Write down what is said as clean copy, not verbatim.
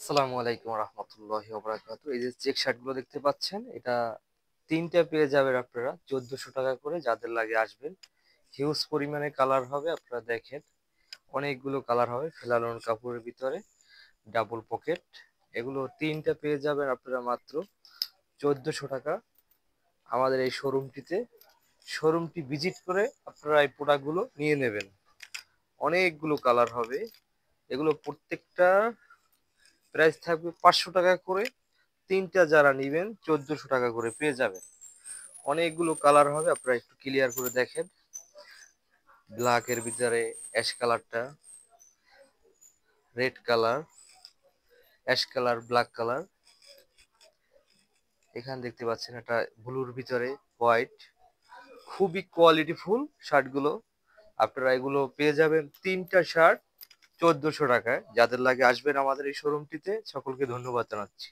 আসসালামু আলাইকুম রহমতুল্লাহি ওয়া বারাকাতুহু। এই যে চেক শার্ট গুলো দেখতে পাচ্ছেন, এটা তিনটা পেয়ে যাবেন আপনারা 1400 টাকা করে। যাদের লাগে আসবেন। হিউজ পরিমাণে কালার হবে, আপনারা দেখেন অনেকগুলো কালার হবে ফেলানোর কাপড়ের ভিতরে, ডাবল পকেট। এগুলো তিনটা পেয়ে যাবেন আপনারা মাত্র 1400 টাকা আমাদের এই শোরুমটিতে। শোরুমটি ভিজিট করে আপনারা এই প্রোডাক্টগুলো নিয়ে নেবেন। অনেকগুলো কালার হবে, এগুলো প্রত্যেকটা প্রাইস থাকবে 500 টাকা করে। তিনটা যারা নিবেন 1400 টাকা করে পেয়ে যাবেন। অনেকগুলো কালার হবে, আপনারা একটু ক্লিয়ার করে দেখেন। ব্ল্যাক এর ভিতরে অ্যাশ কালারটা, red colour, ash colour, black colour. এখানে দেখতে পাচ্ছেন একটা ব্লুর ভিতরে হোয়াইট। খুবই কোয়ালিটিফুল শার্টগুলো। আপনারা এগুলো পেয়ে যাবেন তিনটা শার্ট 1400 টাকায়। যাদের লাগে আসবেন আমাদের এই শোরুমটিতে। সকলকে ধন্যবাদ জানাচ্ছি।